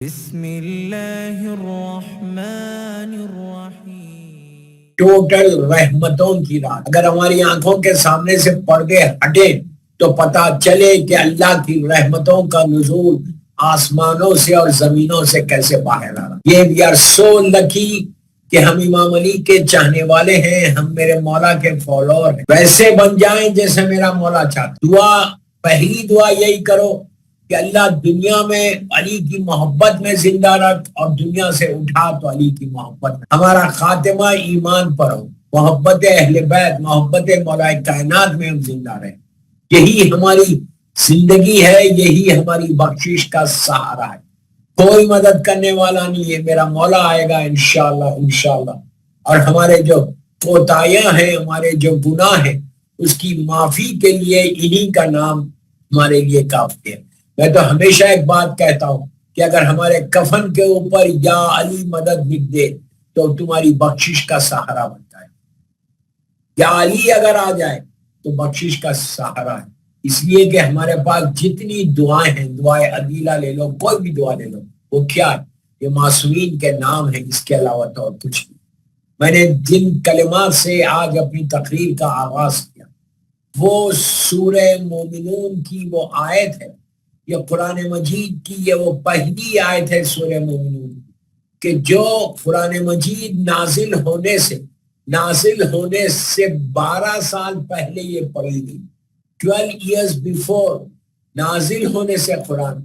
بسم اللہ الرحمن الرحیم۔ ٹوٹل رحمتوں کی رات۔ اگر ہماری آنکھوں کے سامنے سے پردے ہٹے تو پتا چلے کہ اللہ کی رحمتوں کا نزول آسمانوں سے اور زمینوں سے کیسے باہر آ رہا۔ یہ وی آر سو لکی کہ ہم امام علی کے چاہنے والے ہیں، ہم میرے مولا کے فالوور ہیں۔ ویسے بن جائیں جیسے میرا مولا چاہتا۔ دعا، پہلی دعا یہی کرو کہ اللہ دنیا میں علی کی محبت میں زندہ رکھ اور دنیا سے اٹھا تو علی کی محبت میں۔ ہمارا خاتمہ ایمان پر ہو، محبت اہل بیت، محبت مولا کائنات میں ہم زندہ رہیں۔ یہی ہماری زندگی ہے، یہی ہماری بخشش کا سہارا ہے۔ کوئی مدد کرنے والا نہیں ہے، میرا مولا آئے گا انشاءاللہ انشاءاللہ، اور ہمارے جو کوتاہیاں ہیں، ہمارے جو گناہ ہیں، اس کی معافی کے لیے انہی کا نام ہمارے لیے کافی ہے۔ میں تو ہمیشہ ایک بات کہتا ہوں کہ اگر ہمارے کفن کے اوپر یا علی مدد لکھ دے تو تمہاری بخشش کا سہارا بنتا ہے۔ یا علی اگر آ جائے تو بخشش کا سہارا ہے۔ اس لیے کہ ہمارے پاس جتنی دعائیں ہیں، دعائے عدیلہ لے لو، کوئی بھی دعا لے لو، وہ کیا ہے؟ یہ معصومین کے نام ہیں، اس کے علاوہ تو اور کچھ نہیں۔ میں نے جن کلمات سے آج اپنی تقریر کا آغاز کیا وہ سورہ مومنون کی وہ آیت ہے، یہ قرآن مجید کی یہ وہ پہلی آیت ہے سورہ مومنون کہ جو قرآن مجید نازل ہونے سے 12 سال پہلے یہ پڑھی گئی۔ 12 ایئرز بیفور نازل ہونے سے قرآن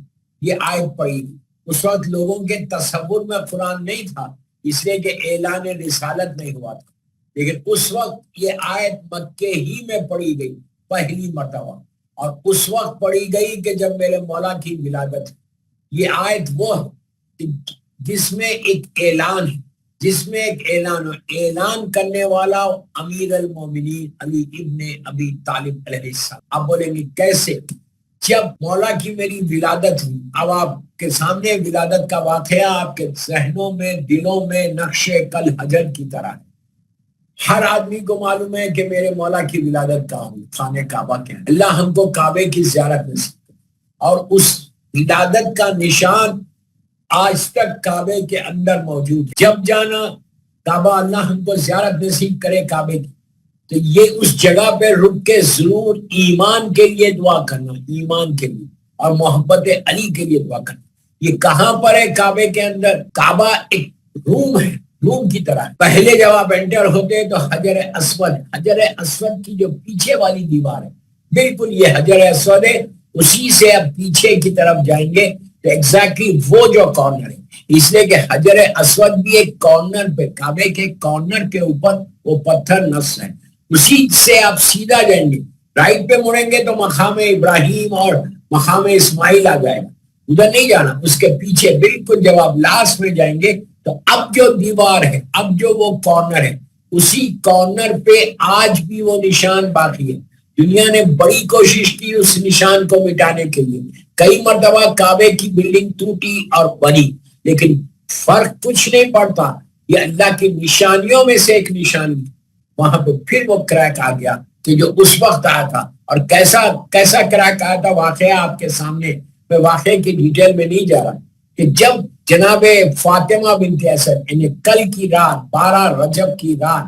یہ آیت پڑھی گئی۔ اس وقت لوگوں کے تصور میں قرآن نہیں تھا، اس لیے کہ اعلان رسالت نہیں ہوا تھا، لیکن اس وقت یہ آیت مکے ہی میں پڑھی گئی پہلی مرتبہ، اور اس وقت پڑھی گئی کہ جب میرے مولا کی ولادت ہے۔ یہ آیت وہ ہے جس میں ایک اعلان ہے، اعلان کرنے والا امیر المومنین علی ابن ابی طالب علیہ السلام۔ آپ بولیں گے کیسے؟ جب مولا کی میری ولادت ہوئی، اب آپ کے سامنے ولادت کا واقعہ آپ کے ذہنوں میں، دلوں میں نقش کل حجر کی طرح ہے۔ ہر آدمی کو معلوم ہے کہ میرے مولا کی ولادت کہاں ہوئی، خانہ کعبہ کے اندر۔ اللہ ہم کو کعبے کی زیارت نصیب کرے، اور اس ولادت کا نشان آج تک کعبے کے اندر موجود ہے۔ جب جانا کعبہ، اللہ ہم کو زیارت نصیب کرے کعبے کی، تو یہ اس جگہ پہ رک کے ضرور ایمان کے لیے دعا کرنا، ایمان کے لیے اور محبت علی کے لیے دعا کرنا۔ یہ کہاں پر ہے؟ کعبے کے اندر۔ کعبہ ایک روم ہے، روم کی طرح۔ پہلے جب آپ انٹر ہوتے تو حجر اسود کی جو پیچھے والی دیوار ہے، بالکل یہ حجر اسود ہے، اسی سے آپ پیچھے کی طرف جائیں گے تو ایگزیکٹلی وہ جو کارنر ہے، اس لیے کہ حجر اسود بھی ایک کارنر پہ، کعبے کے کارنر کے اوپر وہ پتھر نصب ہے، اسی سے آپ سیدھا جائیں گے، رائٹ پہ مڑیں گے تو مقام ابراہیم اور مقام اسماعیل آ جائے گا، ادھر نہیں جانا، اس کے پیچھے بالکل جب آپ لاسٹ میں جائیں گے تو اب جو دیوار ہے، اب جو وہ کارنر ہے، اسی کارنر پہ آج بھی وہ نشان باقی ہے۔ دنیا نے بڑی کوشش کی اس نشان کو مٹانے کے لیے، کئی مرتبہ کعبے کی بلڈنگ ٹوٹی اور بنی، لیکن فرق کچھ نہیں پڑتا، یہ اللہ کی نشانیوں میں سے ایک نشانی۔ وہاں پہ پھر وہ کریک آ گیا کہ جو اس وقت آیا تھا، اور کیسا کریک آیا تھا، واقعہ آپ کے سامنے، میں واقعے کی ڈیٹیل میں نہیں جا رہا، کہ جب جناب فاطمہ بنت اسد، یعنی کل کی رات 12 رجب کی رات،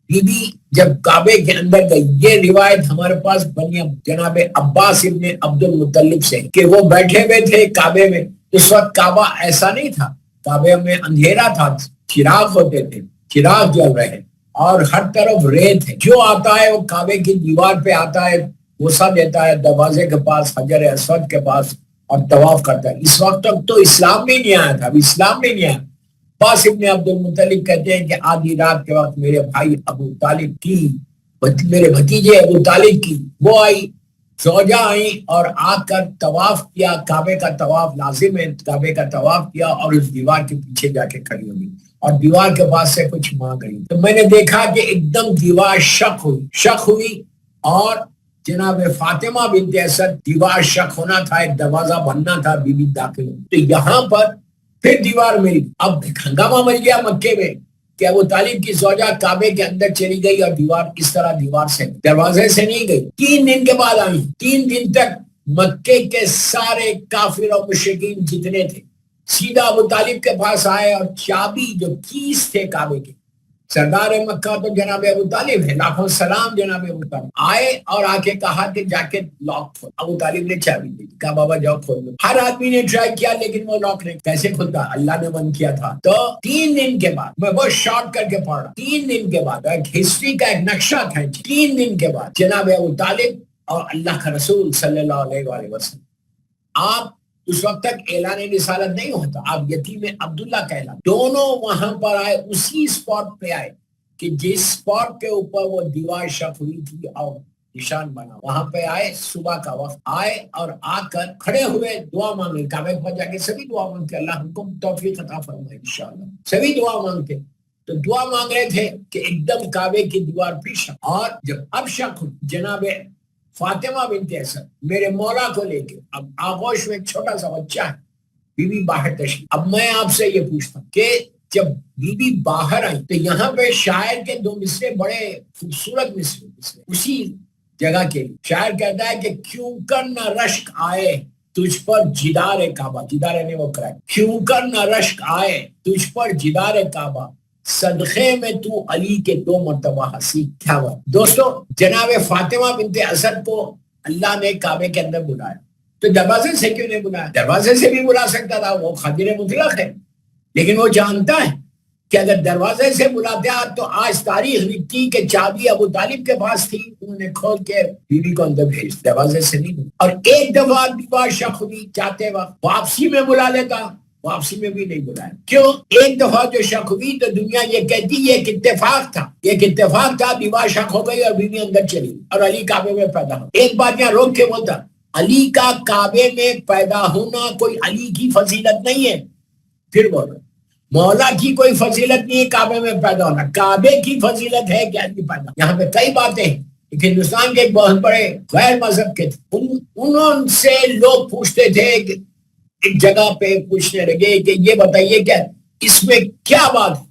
بی بی جب کعبے کے اندر گئی، یہ روایت ہمارے پاس بنی جناب عباس ابن عبد المطلب سے کہ وہ بیٹھے ہوئے تھے کعبے میں۔ اس وقت کعبہ ایسا نہیں تھا، کعبے میں اندھیرا تھا، چراغ ہوتے تھے، چراغ جل رہے، اور ہر طرف ریت ہے، جو آتا ہے وہ کعبے کی دیوار پہ آتا ہے، غصہ دیتا ہے دروازے کے پاس، حجر اسود کے پاس، اور طواف کرتا ہے۔ اس وقت تک تو اسلام بھی نہیں آیا تھا، اب اسلام بھی نہیں آیا۔ عباس ابن عبد المطلب کہتے ہیں کہ آدھی رات کے وقت میرے بھائی ابو طالب کی، میرے بھتیجے ابو طالب کی وہ آئی، زوجہ آئی اور آ کر طواف کیا، کعبے کا طواف لازم ہے، کعبے کا طواف کیا، اور اس دیوار کے پیچھے جا کے کھڑی ہوگی اور دیوار کے پاس سے کچھ مانگ رہی۔ تو میں نے دیکھا کہ ایک دم دیوار شق ہوئی، اور جناب فاطمہ بنت اسد، دیوار شق ہونا تھا، ایک دروازہ بننا تھا، بی بی داخل ہوئی، تو یہاں پر پھر دیوار ملی۔ اب ہنگامہ مچ گیا مکے میں کہ ابو طالب کی زوجہ کعبے کے اندر چلی گئی، اور دیوار اس طرح دیوار سے، دروازے سے نہیں گئی۔ 3 دن کے بعد آئی، 3 دن تک مکے کے سارے کافر اور مشرکین جتنے تھے سیدھا ابو طالب کے پاس آئے اور چابی جو کیس تھے کعبے کے، سردار مکہ تو جناب ابو طالب ہے، لاکھوں سلام جناب ابو طالب، آئے اور آ کے کہا کہ جا کے لاک کھول۔ ابو طالب نے چابی دی، کہا بابا جاؤ کھول دو۔ ہر آدمی نے ٹرائی کیا لیکن وہ لاک نہیں، کیسے کھلتا؟ اللہ نے بند کیا تھا۔ تو 3 دن کے بعد، میں بہت شارٹ کر کے پڑھ رہا، 3 دن کے بعد ایک ہسٹری کا ایک نقشہ کھینچ، 3 دن کے بعد جناب ابو طالب اور اللہ کا رسول صلی اللہ علیہ وآلہ وسلم، آپ اس وقت تک اعلان رسالت نہیں ہوتا، آپ یتیم عبداللہ کہلا، دونوں وہاں پر آئے، اسی اسپاٹ پہ آئے کہ جس اسپاٹ کے اوپر وہ دیوار شق ہوئی تھی اور نشان بنا، وہاں پہ آئے، صبح کا وقت آئے اور آ کر کھڑے ہوئے دعا مانگے، کعبے پر جا کے سبھی دعا مانگتے، اللہ ہم کو توفیق عطا فرمائے انشاءاللہ، سبھی دعا مانگتے، تو دعا مانگ رہے تھے کہ ایک دم کعبے کی دیوار پہ شق، اور جب اب شق جناب فاطمہ بنت اسد میرے مولا کو لے کے، اب آغوش میں ایک چھوٹا سا بچہ ہے، بی بی باہر تشریف، اب میں آپ سے یہ پوچھتا ہوں کہ جب بی بی باہر آئی تو یہاں پہ شاعر کے 2 مصرے بڑے خوبصورت مصرے اسی جگہ کے لیے، شاعر کہتا ہے کہ کیوں کر نہ رشک آئے تجھ پر جدار کعبہ، جدار نے وہ کرائے، کیوں کر نہ رشک آئے تجھ پر جدار کعبہ، صدقے میں تو علی کے 2 مرتبہ ہنسی، کیا ہوا؟ دوستو جناب فاطمہ بنت اسد کو اللہ نے کعبے کے اندر بلایا، تو دروازے سے کیوں نہیں بلایا؟ دروازے سے بھی بلا سکتا تھا، وہ خادر مطلق ہے، لیکن وہ جانتا ہے کہ اگر دروازے سے بلاتا تو آج تاریخ لکھتی کہ چابی ابو طالب کے پاس تھی، انہوں نے کھول کے بی بی کو اندر بھیج، دروازے سے نہیں بلا، اور ایک دفعہ دیوار شق ہوئی چاہتے وقت واپسی میں بلا لیتا، واپسی میں بھی نہیں بلایا، کیوں؟ ایک دفعہ جو شق ہوئی تو دنیا یہ کہتی یہ ایک اتفاق تھا، ایک اتفاق تھا، دیوار شق ہو گئی اور بی بی اندر چلی اور علی کعبے میں پیدا ہو۔ ایک بات یہاں روک کے بولتا، علی کا کعبے میں پیدا ہونا کوئی علی کی فضیلت نہیں ہے، پھر بولو مولا کی کوئی فضیلت نہیں ہے کعبے میں پیدا ہونا، کعبے کی فضیلت ہے کہ علی پیدا۔ یہاں پہ کئی باتیں ہیں، ایک ہندوستان کے ایک بہت بڑے غیر مذہب کے تھے، انہوں سے لوگ پوچھتے تھے کہ ایک جگہ پہ پوچھنے لگے کہ یہ بتائیے کہ اس میں کیا بات ہے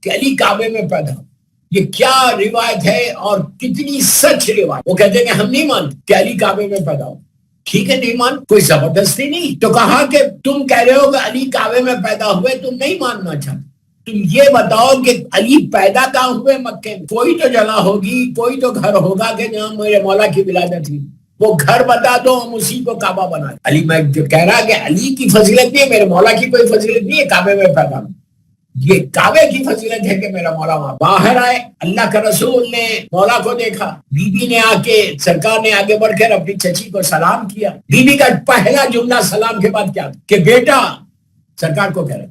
کہ علی کعبے میں پیدا ہو، یہ کیا روایت ہے اور کتنی سچ روایت؟ وہ کہتے ہیں کہ ہم نہیں مانتے کہ علی کعبے میں پیدا ہو۔ ٹھیک ہے نہیں مان، کوئی زبردستی نہیں، تو کہا کہ تم کہہ رہے ہو کہ علی کعبے میں پیدا ہوئے، تم نہیں ماننا چاہتے، تم یہ بتاؤ کہ علی پیدا کہاں ہوئے؟ مکے میں، کوئی تو جگہ ہوگی، کوئی تو گھر ہوگا کہ جہاں میرے مولا کی ولادت ہوئی، وہ گھر بتا دو، ہم اسی کو کعبہ بنا۔ علی میں جو کہہ رہا کہ علی کی فضیلت نہیں ہے، میرے مولا کی کوئی فضیلت نہیں ہے کعبے میں پیدا ہونا، یہ کعبے کی فضیلت ہے کہ میرا مولا وہاں باہر آئے۔ اللہ کا رسول نے مولا کو دیکھا، بی بی نے آ کے، سرکار نے آگے بڑھ کر اپنی چچی کو سلام کیا، بی بی کا پہلا جملہ سلام کے بعد کیا تھا کہ بیٹا، سرکار کو کہہ رہے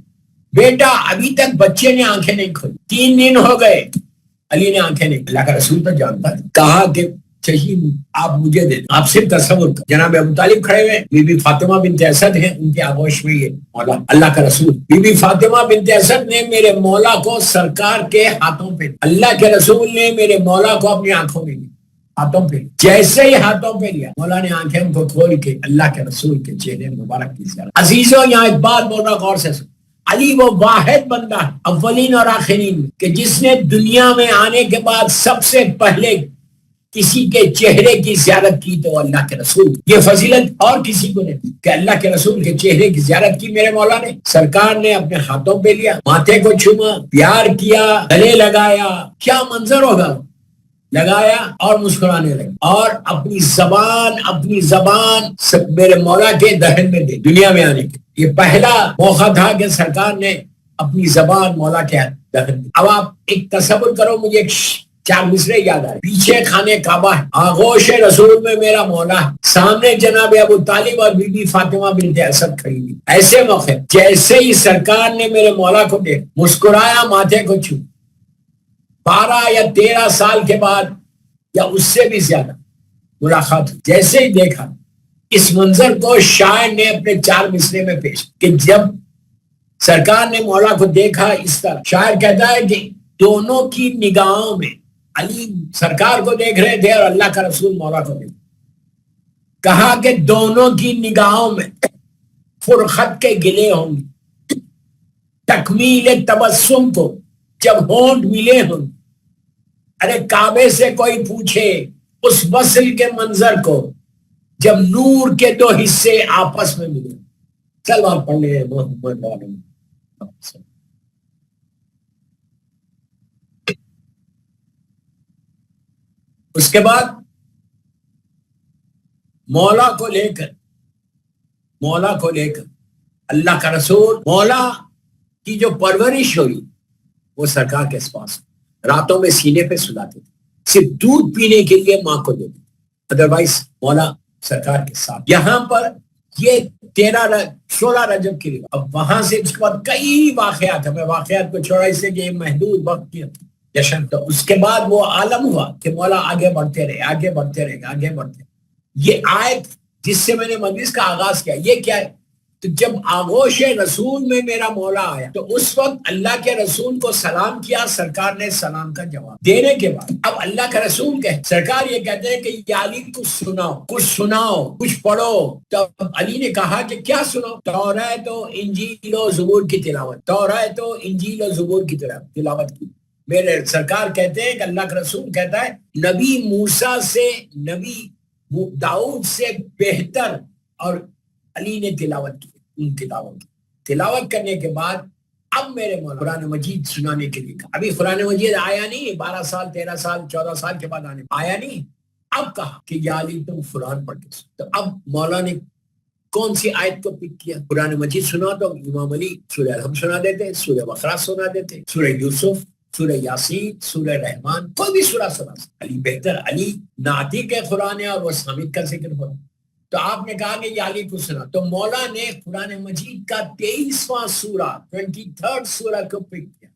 بیٹا ابھی تک بچے نے آنکھیں نہیں کھولی، 3 دن ہو گئے، علی نے آنکھیں نہیں۔ اللہ کا رسول تو جانتا ہے، کہا کہ چاہیے آپ مجھے دے دیں۔ آپ صرف تصور کر، جناب ابو طالب کھڑے ہوئے، بی بی فاطمہ بنت اسد ہیں، ان کے آغوش میں یہ مولا اللہ کا رسول، بی بی فاطمہ بنت اسد نے میرے مولا کو سرکار کے ہاتھوں پہ، اللہ کے رسول نے میرے مولا کو اپنی آنکھوں میں لیا، ہاتھوں پہ، جیسے ہی ہاتھوں پہ لیا، مولا نے آنکھیں ان کو کھول کے اللہ کے رسول کے چہرے مبارک کی زیارت۔ عزیزوں یہاں ایک بات بول رہا، غور سے سن، علی وہ واحد بندہ ہے اولین اور آخرین کہ جس نے دنیا میں آنے کے بعد سب سے پہلے کسی کے چہرے کی زیارت کی تو اللہ کے رسول، یہ فضیلت اور کسی کو نہیں کہ اللہ کے رسول کے چہرے کی زیارت کی میرے مولا نے، سرکار نے اپنے ہاتھوں پہ لیا، ماتھے کو چھوما، پیار کیا، گلے لگایا، کیا منظر ہوگا، لگایا اور مسکرانے لگے، اور اپنی زبان سب میرے مولا کے دہن میں دے دنیا میں آنے کے، یہ پہلا موقع تھا کہ سرکار نے اپنی زبان مولا کے دہن میں۔ اب آپ ایک تصور کرو، مجھے ایک 4 مصرے یاد آئے، پیچھے خانے کعبہ ہے، آغوش رسول میں میرا مولا ہے، سامنے جناب ابو طالب اور بی بی فاطمہ بنت اسد کھڑی ہوئی، ایسے موقع جیسے ہی سرکار نے میرے مولا کو دیکھ، مسکرایا، ماتھے کو چھو، 12 یا 13 سال کے بعد یا اس سے بھی زیادہ ملاقات، جیسے ہی دیکھا اس منظر کو شاعر نے اپنے 4 مصرے میں پیش کہ جب سرکار نے مولا کو دیکھا اس طرح، شاعر کہتا ہے کہ دونوں کی نگاہوں میں، علی سرکار کو دیکھ رہے تھے اور اللہ کا رسول مولا کو دیکھ، کہا کہ دونوں کی نگاہوں میں فرخت کے گلے ہوں گے، تکمیل تبسم کو جب ہونٹ ملے ہوں، ارے کعبے سے کوئی پوچھے اس وصل کے منظر کو جب نور کے 2 حصے آپس میں ملے، سلوات پڑھ لیں محمد والے. اس کے بعد مولا کو لے کر اللہ کا رسول مولا کی جو پرورش ہوئی وہ سرکار کے پاس راتوں میں سینے پہ سلاتے تھے, صرف دودھ پینے کے لیے ماں کو دیتے, ادروائز مولا سرکار کے ساتھ. یہاں پر یہ 16 رجب کی. اب وہاں سے اس کے بعد کئی واقعات ہیں, میں واقعات کو چھوڑا اس سے کہ محدود وقت کی جشن. تو اس کے بعد وہ عالم ہوا کہ مولا آگے بڑھتے رہے. یہ آیت جس سے میں نے مجلس کا آغاز کیا, یہ کیا ہے؟ تو جب آغوش رسول میں میرا مولا آیا تو اس وقت اللہ کے رسول کو سلام کیا, سرکار نے سلام کا جواب دینے کے بعد اب اللہ کا رسول کہ سرکار یہ کہتے ہیں کہ یا علی کچھ سناؤ, کچھ پڑھو. تو علی نے کہا کہ کیا سناؤ؟ تورات و انجیل و زبور کی تلاوت کی. میرے سرکار کہتے ہیں کہ اللہ کا رسول کہتا ہے نبی موسیٰ سے, نبی داؤد سے بہتر, اور علی نے تلاوت کی. تلاوت کرنے کے بعد اب میرے مولا قرآن مجید سنانے کے لیے, ابھی قرآن مجید آیا نہیں, 12 سال 13 سال 14 سال کے بعد آیا نہیں. اب کہا کہ یا علی تم قرآن پڑھ کے. تو اب مولا نے کون سی آیت کو پک کیا؟ قرآن مجید سنا تو امام علی سورہ الحمد سنا دیتے, سورہ بقرہ سنا دیتے, سورہ یوسف, سورہ یاسین, سورہ رحمان, کوئی بھی سورہ سنا. علی بہتر, علی ناطق قرآن ہے اور وہ سامد کا ذکر ہو. تو آپ نے کہا کہ یہ علی کو سنا. تو مولا نے قرآن مجید کا 23واں سورہ 23rd سورہ کو پک کیا.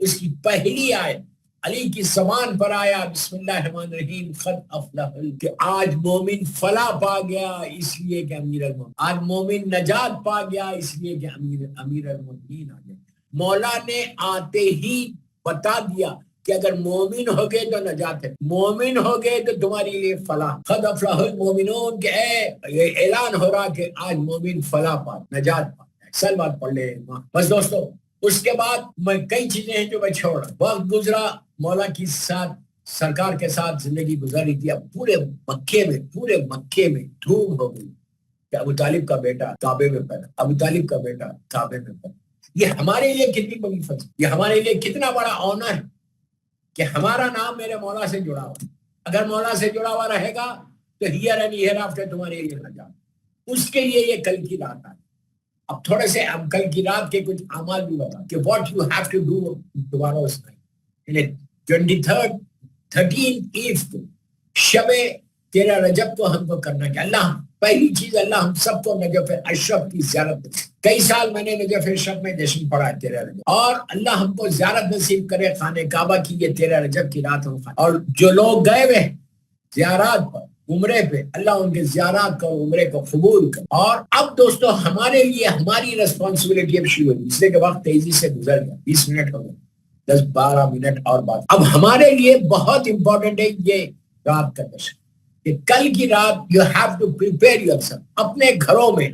اس کی پہلی آیت علی کی زبان پر آیا بسم اللہ الرحمن الرحیم قد افلح, کہ آج مومن فلاح پا گیا اس لیے کہ امیر المومنین, آج مومن نجات پا گیا اس لیے کہ امیر المومنین آ گئے. مولا نے آتے ہی بتا دیا کہ اگر مومن ہو گئے تو نجات ہے, مومن ہو گئے تو تمہاری لیے فلاح. قد افلح المومنون, کہ یہ اعلان ہو رہا کہ آج مومن فلاح پا, نجات پا. سلوات پڑھ لے. بس دوستو, اس کے بعد میں کئی چیزیں ہیں جو میں چھوڑ رہا. وقت گزرا, مولا کی ساتھ سرکار کے ساتھ زندگی گزاری تھی. اب پورے مکے میں دھوم ہو گئی کہ ابو طالب کا بیٹا کعبے میں پیدا. یہ ہمارے لیے کتنی بڑی فضل, یہ ہمارے لیے کتنا بڑا آنر ہے کہ ہمارا نام میرے مولا سے جڑا ہوا. اگر مولا سے جڑا ہوا رہے گا تو ہیئر اینڈ ہیئر آفٹر تمہارے لیے نجات. اس کے لیے یہ کل کی رات آئی. اب تھوڑے سے اب کل کی رات کے کچھ اعمال بھی بتا کہ what you have to do tomorrow night 13 eve کو, شب 13 رجب کو ہم کو کرنا کہ اللہ, پہلی چیز اللہ ہم سب کو نجف اشرف کی زیارت. کئی سال میں نے نجف اشرف میں جشن پڑھا ہے 13 رجب, اور اللہ ہم کو زیارت نصیب کرے خانہ کعبہ کی. یہ 13 رجب کی رات ہم, اور جو لوگ گئے ہوئے زیارات پر عمرے پہ, اللہ ان کے زیارات کو عمرے کو قبول کر. اور اب دوستو ہمارے لیے ہماری ریسپانسبلٹی اب شروع ہوئی, اس لیے کہ وقت تیزی سے گزر گیا, 20 منٹ ہو گئے, 10-12 منٹ اور بات. اب ہمارے لیے بہت امپورٹنٹ ہے یہ رات کا جشن, کہ کل کی رات you have to prepare yourself. اپنے گھروں میں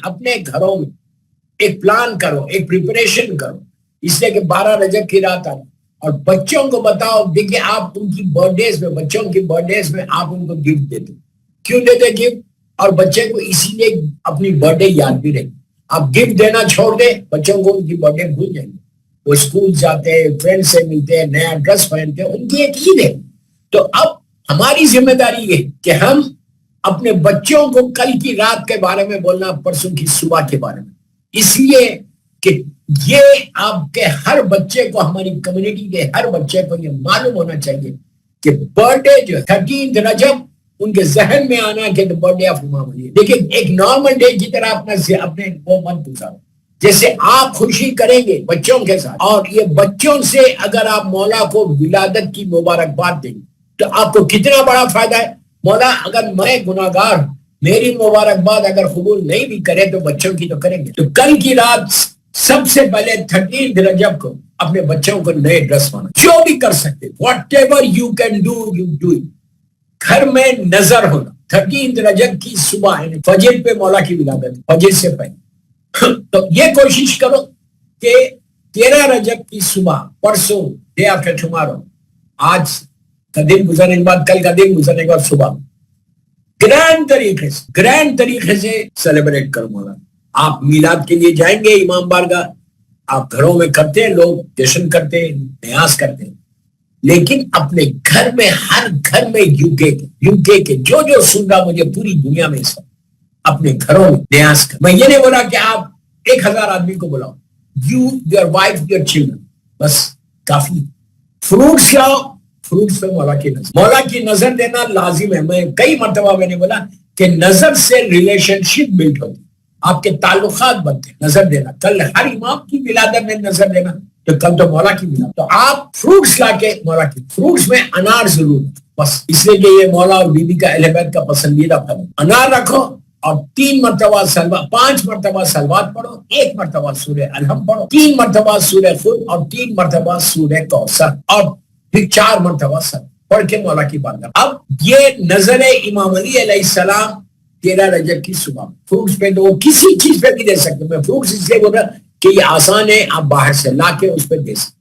ایک پلان کرو, ایک پریپریشن کرو, اس لیے کہ 12 رجب کی رات آئی. اور بچوں کو بتاؤ, دیکھیں آپ ان کی برتھ ڈیز میں, بچوں کی برتھ ڈیز میں آپ ان کو گفٹ دیتے. کیوں دیتے گفٹ؟ اور بچے کو اسی لیے اپنی برتھ ڈے یاد بھی رہے. آپ گفٹ دینا چھوڑ دیں, بچوں کو ان کی برتھ ڈے بھول جائیں گے. وہ اسکول جاتے ہیں, فرینڈ سے ملتے ہیں, نیا ڈریس پہنتے ہیں, ان کی ایک عید ہے. تو اب ہماری ذمہ داری یہ کہ ہم اپنے بچوں کو کل کی رات کے بارے میں بولنا, پرسوں کی صبح کے بارے میں, اس لیے کہ یہ آپ کے ہر بچے کو, ہماری کمیونٹی کے ہر بچے کو یہ معلوم ہونا چاہیے کہ برتھ ڈے جو 13 رجب ان کے ذہن میں آنا کہ برتھ ڈے آف امام علی. لیکن ایک نارمل ڈے کی طرح اپنے وہ مت گزارو. جیسے آپ خوشی کریں گے بچوں کے ساتھ, اور یہ بچوں سے اگر آپ مولا کو ولادت کی مبارکباد دیں گے تو آپ کو کتنا بڑا فائدہ ہے. مولا اگر میں گناہگار, میری مبارکباد اگر قبول نہیں بھی کرے تو بچوں کی تو کریں گے. تو کل کی رات سب سے پہلے 13 رجب کو اپنے بچوں کو نئے ڈریس پہنا, جو بھی کر سکتے, what ever you can do you do it. گھر میں نظر ہونا 13 رجب کی صبح, فجر پہ مولا کی ولادت, فجر سے پہلے. تو یہ کوشش کرو کہ 13 رجب کی صبح, پرسوں ڈے آفٹر ٹمارو, آج کا دن گزرنے کے بعد, کل کا دن گزرنے کے بعد صبح گرینڈ طریقے سے سیلیبریٹ کرو مولا. آپ میلاد کے لیے جائیں گے امام بارگاہ, آپ گھروں میں کرتے ہیں, لوگ جشن کرتے ہیں, نیاز کرتے ہیں, لیکن اپنے گھر میں, ہر گھر میں یو کے جو سن رہا مجھے پوری دنیا میں سب اپنے گھروں میں نیاز کر. میں یہ نہیں بولا کہ آپ 1000 آدمی کو بلاؤ, you, your wife, your children, بس کافی. فروٹس لاؤ, فروٹس پہ مولا کی نظر دینا لازم ہے. میں کئی مرتبہ میں نے بولا کہ نظر سے ریلیشن شپ بلڈ ہوتی, آپ کے تعلقات بنتے ہیں نظر دینا. کل ہر امام کی ولادت میں نظر دینا, تو کل تو مولا کی ولادت, تو آپ فروٹس لا کے مولا کی, فروٹس میں انار ضرور بس, اس لیے کہ یہ مولا اور بی بی کا اہل بیت کا پسندیدہ پھل ہے. انار رکھو اور 3 مرتبہ 5 مرتبہ سلوات پڑھو, 1 مرتبہ سورہ الحم پڑھو, 3 مرتبہ سورہ خود اور 3 مرتبہ سورہ کوثر, اور پھر 4 مرتبہ سر پڑھ کے مولا کی بات. اب یہ نظر امام علی علیہ السلام 13 رجب کی صبح. فروٹس پہ تو وہ کسی چیز پہ بھی دے سکتے, میں فروٹس اس لیے بول رہا کہ یہ آسان ہے, آپ باہر سے لا کے اس پہ دے سکتے.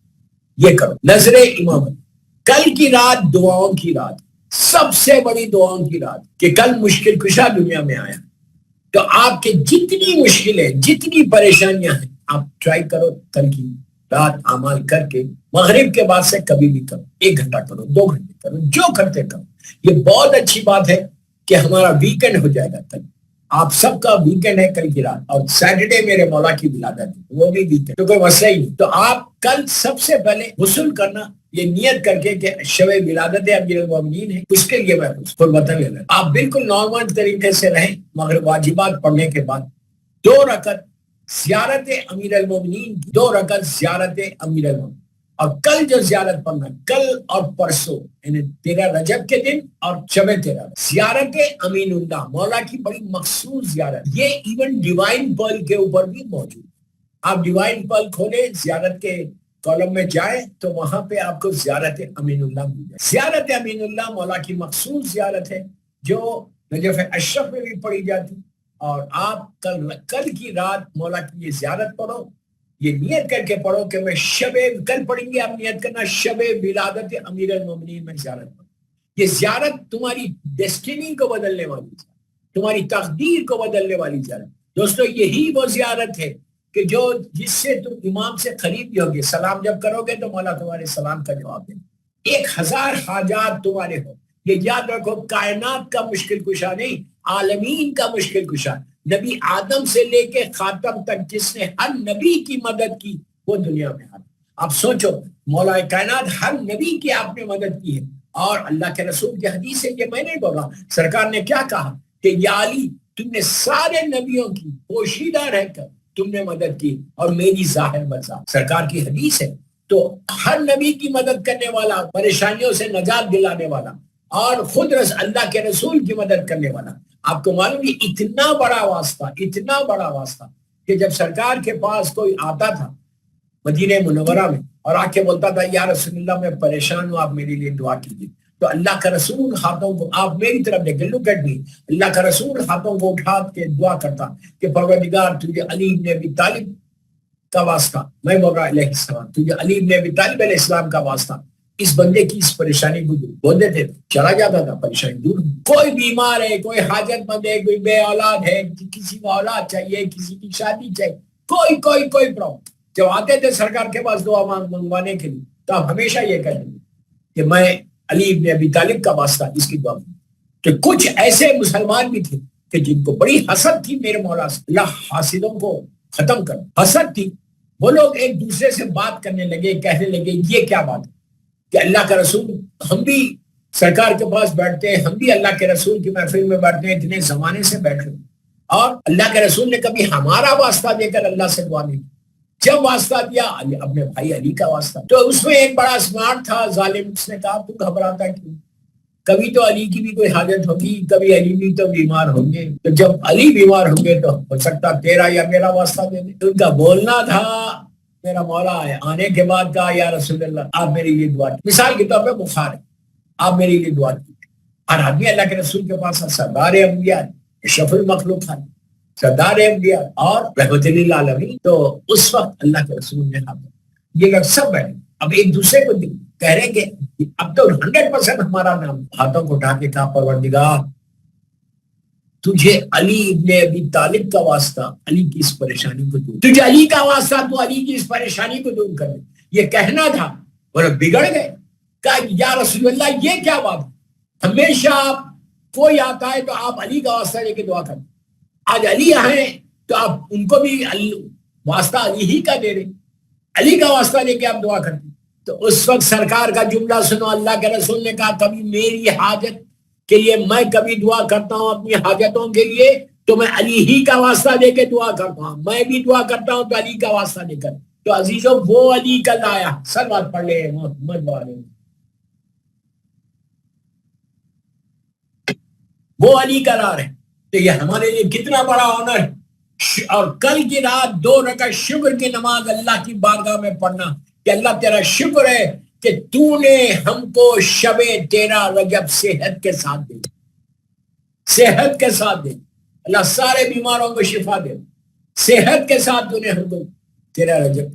یہ کرو نظر امام علی. کل کی رات دعاؤں کی رات, سب سے بڑی دعاؤں کی رات, کہ کل مشکل کشا دنیا میں آیا, تو آپ کے جتنی مشکلیں, جتنی پریشانیاں ہیں, آپ ٹرائی کرو کل کی رات اعمال کر کے مغرب کے بعد سے کبھی بھی کرو, 1 گھنٹہ کرو, 2 گھنٹے کرو, جو کرتے کرو. یہ بہت اچھی بات ہے کہ ہمارا ویکنڈ ہو جائے گا کل. آپ سب کا ویکنڈ ہے کل کی رات, اور سیٹرڈے میرے مولا کی ولادت ہے, وہ بھی ویکنڈ, تو کوئی مسئلہ ہی نہیں. تو آپ کل سب سے پہلے غسل کرنا, یہ نیت کر کے کہ شب ولادت امیر المومنین ہے, اس کے لیے میں قربتاً لے رہا. آپ بالکل نارمل طریقے سے رہیں. مغرب واجبات پڑھنے کے بعد 2 رکعت زیارت امیر المومنین, 2 رکعت زیارت امیر المومنین. اور کل جو زیارت پڑھنا, کل اور پرسوں, یعنی 13 رجب کے دن اور شب 13, زیارت امین اللہ, مولا کی بڑی مخصوص زیارت. یہ ایون ڈیوائن پرل کے اوپر بھی موجود. آپ ڈیوائن پرل کھولیں, زیارت کے کالم میں جائیں تو وہاں پہ آپ کو زیارت امین اللہ مل جائے. زیارت امین اللہ مولا کی مخصوص زیارت ہے, جو نجف اشرف میں بھی پڑھی جاتی. اور آپ کل کی رات مولا کی یہ زیارت پڑھو, یہ نیت کر کے پڑھو کہ میں کل پڑھیں گے, آپ نیت کرنا شب ولادت امیر المومنین میں زیارت پڑھو. یہ زیارت تمہاری ڈیسٹینی کو بدلنے والی, تمہاری تقدیر کو بدلنے والی زیارت. دوستو یہی وہ زیارت ہے کہ جو جس سے تم امام سے قریب ہوگے. سلام جب کرو گے تو مولا تمہارے سلام کا جواب دے. 1000 حاجات تمہارے ہو, یہ یاد رکھو, کائنات کا مشکل کشا نہیں, عالمین کا مشکل کشا. نبی آدم سے لے کے خاتم تک جس نے ہر نبی کی مدد کی وہ دنیا میں آتا. آپ سوچو, مولا کائنات ہر نبی کی آپ نے مدد کی ہے. اور اللہ کے رسول کی حدیث ہے, یہ میں نہیں بول رہا, سرکار نے کیا کہا کہ یا علی, تم نے سارے نبیوں کی پوشیدہ رہ کر تم نے مدد کی, اور میری ظاہر بزا. سرکار کی حدیث ہے. تو ہر نبی کی مدد کرنے والا, پریشانیوں سے نجات دلانے والا, اور خود اللہ کے رسول کی مدد کرنے والا. آپ کو معلوم ہے اتنا بڑا واسطہ کہ جب سرکار کے پاس کوئی آتا تھا مدینہ منورہ میں اور آ کے بولتا تھا یا رسول اللہ میں پریشان ہوں, آپ میرے لیے دعا کیجیے, تو اللہ کا رسول ہاتھوں کو, آپ میری طرف دیکھیں, لک ایٹ می, اللہ کا رسول ہاتھوں کو اٹھا کے دعا کرتا کہ پروردگار تجھے علی بن ابی طالب کا واسطہ, میں بول رہا علیہ السلام, تجھے علی بن ابی طالب علیہ السلام کا واسطہ, اس بندے کی اس پریشانی کو دور. بول دیتے چلا جاتا تھا, پریشانی دور. کوئی بیمار ہے, کوئی حاجت مند ہے, کوئی بے اولاد ہے, کسی کو اولاد چاہیے, کسی کی شادی چاہیے, کوئی پرابلم, جب آتے تھے سرکار کے پاس دعا منگوانے کے لیے, تو آپ ہمیشہ یہ کہیں گے کہ میں علی بن ابی طالب کا واسطہ اس کی دعا. کہ کچھ ایسے مسلمان بھی تھے کہ جن کو بڑی حسد تھی میرے مولا سے, اللہ حاسدوں کو ختم کر, حسد تھی. وہ لوگ ایک دوسرے سے بات کرنے لگے, کہنے لگے یہ کیا بات ہے کہ اللہ کا رسول, ہم بھی سرکار کے پاس بیٹھتے ہیں, ہم بھی اللہ کے رسول کی محفل میں بیٹھتے ہیں, اتنے زمانے سے بیٹھ رہے ہیں, اور اللہ کے رسول نے کبھی ہمارا واسطہ دے کر اللہ سے دعا نہیں کی. جب واسطہ دیا اپنے بھائی علی کا واسطہ, تو اس میں ایک بڑا اسمارٹ تھا ظالم, اس نے کہا تو گھبراتا کیوں, کبھی تو علی کی بھی کوئی حاجت ہوگی, کبھی علی بھی تو بیمار ہوں گے, تو جب علی بیمار ہوں گے تو ہو سکتا تیرا یا میرا واسطہ دے دے. ان کا بولنا تھا میرا مولا ہے, آنے کے بعد کہا یا رسول اللہ آپ میرے لیے دعا کی. مثال کے طور پہ بخار ہے, آپ میرے لیے دعا کی. ہر آدمی اللہ کے رسول کے پاس سردار انبیاء, اشرف المخلوق ہے, سردار انبیاء اور رحمت للعالمین. تو اس وقت اللہ کے رسول نے یہ لوگ سب بیٹھے, اب ایک دوسرے کو کہہ رہے کہ اب تو 100% ہمارا نام, ہاتھوں کو اٹھا کے کہا پروردگار تجھے علی ابن ابی طالب کا واسطہ علی کی اس پریشانی کو دور، تجھے علی کا واسطہ تو علی کی اس پریشانی کو دور کر دے، یہ کہنا تھا اور بگڑ گئے. کہا یا رسول اللہ یہ کیا بات، ہمیشہ آپ کوئی آتا ہے تو آپ علی کا واسطہ لے کے دعا کرتے، آج علی آئے تو آپ ان کو بھی واسطہ علی ہی کا دے رہے، علی کا واسطہ لے کے آپ دعا کرتے. تو اس وقت سرکار کا جملہ سنو، اللہ کے رسول نے کہا کبھی میری حاجت کہ یہ میں کبھی دعا کرتا ہوں اپنی حاجتوں کے لیے تو میں علی ہی کا واسطہ لے کے دعا کرتا ہوں، میں بھی دعا کرتا ہوں تو علی کا واسطہ لے کر. تو عزیزوں وہ علی کا لایا، سلوات پڑھ لے محمد والے، وہ علی کا لا رہے. تو یہ ہمارے لیے کتنا بڑا آنر ہے. اور کل کی رات 2 رکعت شکر کی نماز اللہ کی بارگاہ میں پڑھنا کہ اللہ تیرا شکر ہے کہ تو نے ہم کو شب 13 رجب صحت کے ساتھ دے، صحت کے ساتھ دے. اللہ سارے بیماروں کو شفا دے، صحت کے ساتھ تو نے ہم کو 13 رجب.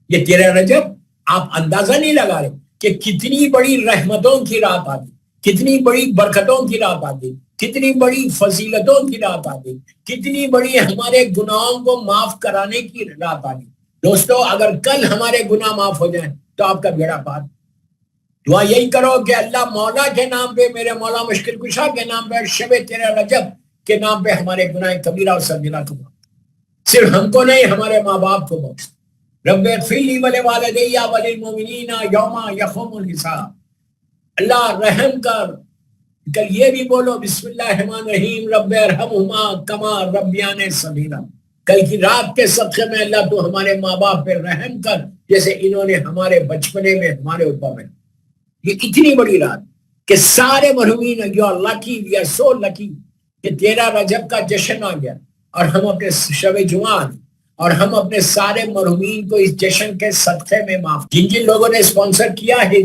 یہ 13 رجب آپ اندازہ نہیں لگا رہے کہ کتنی بڑی رحمتوں کی رات آتی، کتنی بڑی برکتوں کی رات آتی، کتنی بڑی فضیلتوں کی رات آتی، کتنی بڑی ہمارے گناہوں کو معاف کرانے کی رات آتی. دوستو اگر کل ہمارے گناہ معاف ہو جائیں تو آپ کا بیڑا پار. دعا یہی کرو کہ اللہ مولا کے نام پہ، میرے مولا مشکل کشا کے نام پہ، شب 13 رجب کے نام پہ ہمارے گناہ کبیرہ اور صغیرہ کو معاف، صرف ہم کو نہیں ہمارے ماں باپ کو بخش. رب اغفر لی ولوالدی وللمؤمنین یوم یقوم الحساب. اللہ رحم کر. کل یہ بھی بولو بسم اللہ الرحمن الرحیم رب ارحمہما کما ربیانی صغیرا. کل کی رات کے صدقے میں اللہ تو ہمارے ماں باپ پہ رحم کر جیسے انہوں نے ہمارے بچپنے میں ہمارے اوپر رحم. یہ اتنی بڑی رات کہ سارے مرحومین you are lucky, we are so lucky کہ 13 رجب کا جشن آ گیا اور ہم اپنے شب جمعہ اور ہم اپنے سارے مرحومین کو اس جشن کے صدقے میں معاف. جن جن لوگوں نے اسپانسر کیا ہے